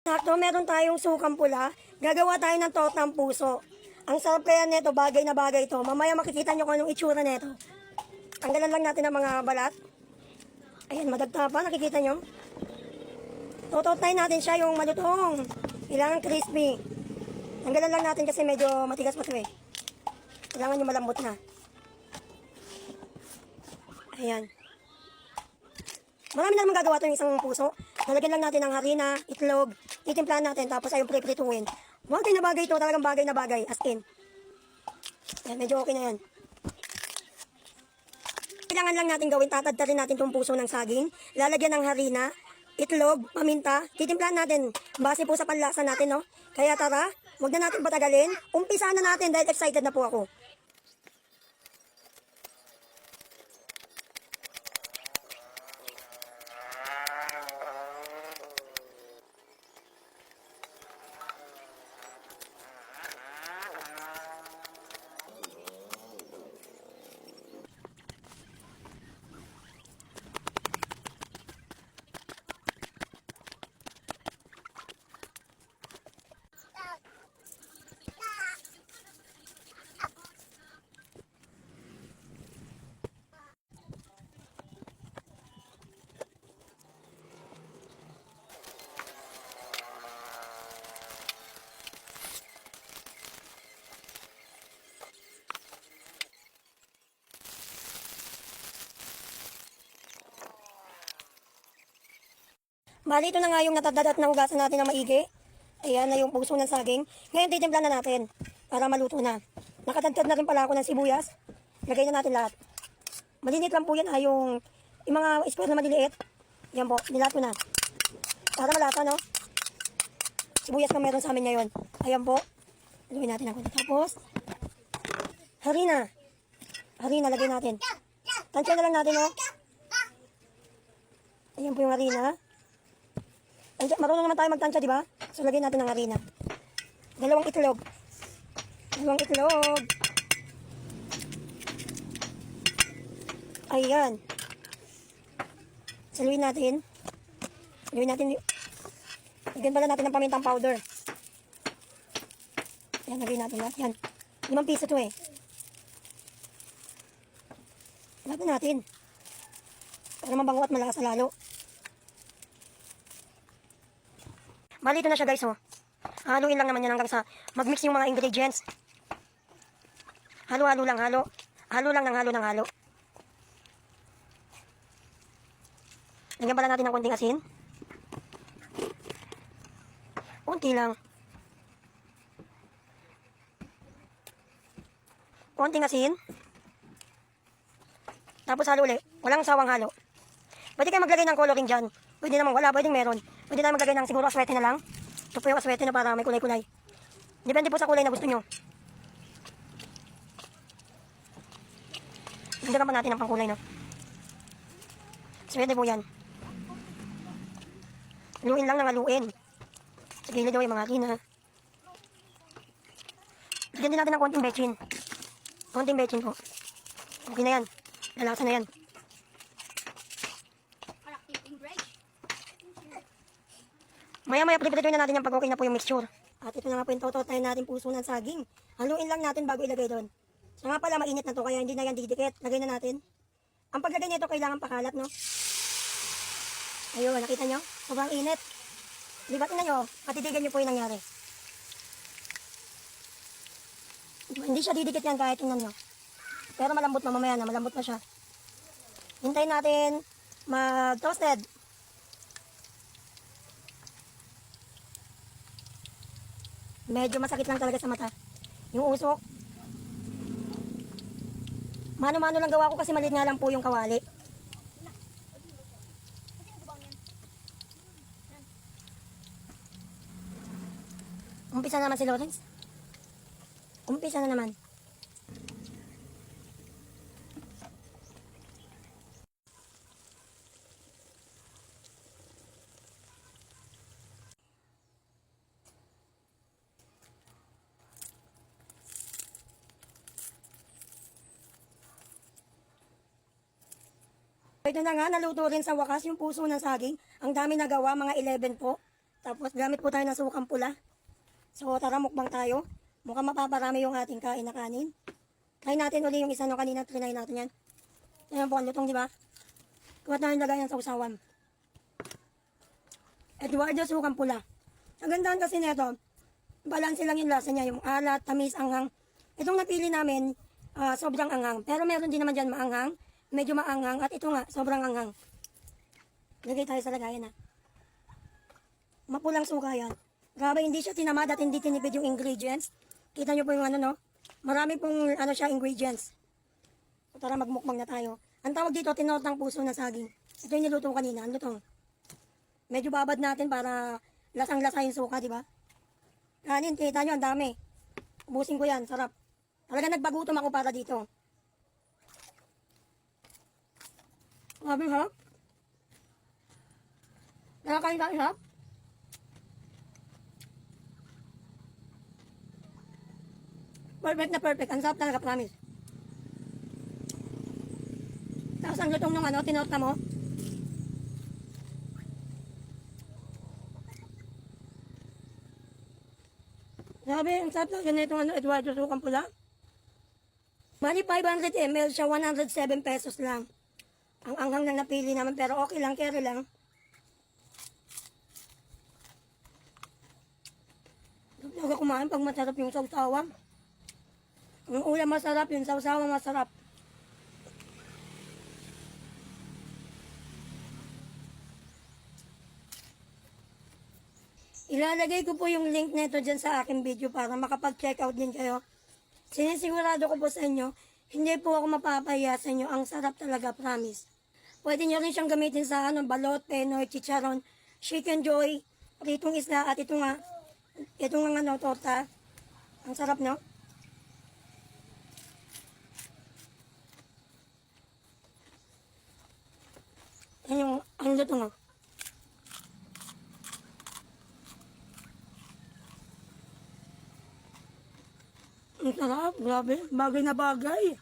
Sakto, meron tayong sukang pula. Gagawa tayo ng tortang puso. Ang sarap kaya nito, bagay na bagay to. Mamaya makikita nyo kung anong itsura nito. Tanggalan lang natin ang mga balat. Ayan, madagta pa, nakikita nyo? Tototayin natin siya yung malutong. Kailangan crispy. Tanggalan lang natin kasi medyo matigas pa ito eh. Kailangan yung malambot na. Ayan. Marami na naman gagawa ito yung isang puso. Nalagyan lang natin ng harina, itlog, titimplahan natin, tapos ayun pre-prituin. Bagay na bagay ito, talagang bagay na bagay, as in. Ayan, medyo okay na yan. Kailangan lang natin gawin, tatadtarin natin itong puso ng saging, lalagyan ng harina, itlog, paminta, titimplahan natin, base po sa panlasa natin, no? Kaya tara, huwag na natin patagalin, umpisa na natin dahil excited na po ako. Bali, ito na nga yung natadad at nahugasan natin ng maigi. Ayan na yung puso ng saging. Ngayon, titimpla na natin para maluto na. Nakatagtad na rin pala ako ng sibuyas. Lagay na natin lahat. Malinit lang po yan, yung mga square na maliliit. Yan po, nilahat ko na. Para malasa, no? Sibuyas na meron sa amin ngayon. Ayan po. Lagay natin ako. Tapos, harina. Harina, lagay natin. Tansya na lang natin, no? Ayan po yung harina. Marunong naman tayo magtansya, di ba? So, lagyan natin ng harina. Dalawang itlog. Ayan. Saluin natin. Lagyan pala natin ng pamintang powder. Ayan, lagyan natin lahat. Yan. 5 piso to eh. Lagyan natin. Para mabango at malakas na lalo. Bali, ito na siya guys, oh. Haluin lang naman yan hanggang sa mag-mix yung mga ingredients. Halo-halo lang, halo. Halo lang ng halo. Lagyan pala natin ng konting asin. Konti lang. Konting asin. Tapos halo ulit. Walang sawang halo. Pwede kayo maglagay ng coloring dyan. Pwede naman wala, pwedeng meron. Pwede naman maglagay ng siguro aswete na lang. Ito po yung aswete na para may kulay-kulay. Depende po sa kulay na gusto nyo. Dagdagan pa natin ang pangkulay, no? Aswete po yan. Haluin lang ng haluin. Sa gilid daw yung mga harina. Lagyan din natin ng konting bechin. Konting bechin po. Okay na yan. Lalasa na yan. Maya-maya prepare na natin yung pag okay na po yung mixture. At ito na nga po yung tototayin natin puso ng saging. Haluin lang natin bago ilagay doon. So nga pala mainit na to kaya hindi na yan didikit. Lagay na natin. Ang paglagay nito kailangan pakalat, no? Ayun, nakita nyo? Sobrang init. Di ba tingnan nyo? Matitigan nyo po yung nangyari. Hindi siya didikit yan kahit tingnan nyo. Pero malambot na mamaya na. Malambot na siya. Hintayin natin mag-toasted. Medyo masakit lang talaga sa mata. Yung usok. Mano-mano lang gawa ko kasi maliit nga lang po yung kawali. Umpisa naman si Lawrence. Umpisa na naman. Ito na nga, naluto rin sa wakas yung puso ng saging. Ang dami nagawa, mga 11 po. Tapos gamit po tayo ng sukang pula. So tara mukbang tayo. Mukhang mapaparami yung ating kain na kanin. Try natin uli yung isa no kanina, trinay natin yan. Ayan po ang lutong, di ba? Kuha tayo lagay ng sausawan. Eduardo sukang pula. Ang gandaan kasi nito, balanse lang yung lasa niya, yung alat, tamis, anghang. Itong napili namin, sobrang anghang. Pero meron din naman dyan maanghang, medyo maanghang, at ito nga, sobrang anghang. Lagay tayo sa lagayan ha. Mapulang suka yan. Grabe, hindi siya tinamad at hindi tinipid yung ingredients. Kita nyo po yung ano, no? Marami pong ano siya, ingredients. So, tara, magmukbang na tayo. Ang tawag dito, tinotang puso na saging. Ito yung niluto kanina. Ano to? Medyo babad natin para lasang-lasa yung suka, di ba? Kanin, kita nyo, ang dami. Ubusin ko yan, sarap. Talaga nagbagutom ako para dito. Grabe, harap. Nakakain ka, harap. Perfect na perfect. Ang sarap talaga, promise. Tapos ang lutong nung ano, tinota mo. Grabe, ang sarap talaga na itong ano, Eduardo sukang pula. Mali 500 ml siya, 107 pesos lang. Ang anghang lang napili naman, pero okay lang, carry lang. Sarap talaga kumain pag masarap yung sausawa. Ang ulam masarap, yung sausawa masarap. Ilalagay ko po yung link nito dyan sa aking video para makapag-check out din kayo. Sinisigurado ko po sa inyo, hindi po ako mapapahiya sa inyo. Ang sarap talaga, promise. Pwede nyo rin siyang gamitin sa ano, balot, penoy, chicharon, chicken joy, pritong isla, at ito nga ano, torta. Ang sarap, no? Yan yung, ang luto nga. Ang sarap, grabe. Bagay na bagay.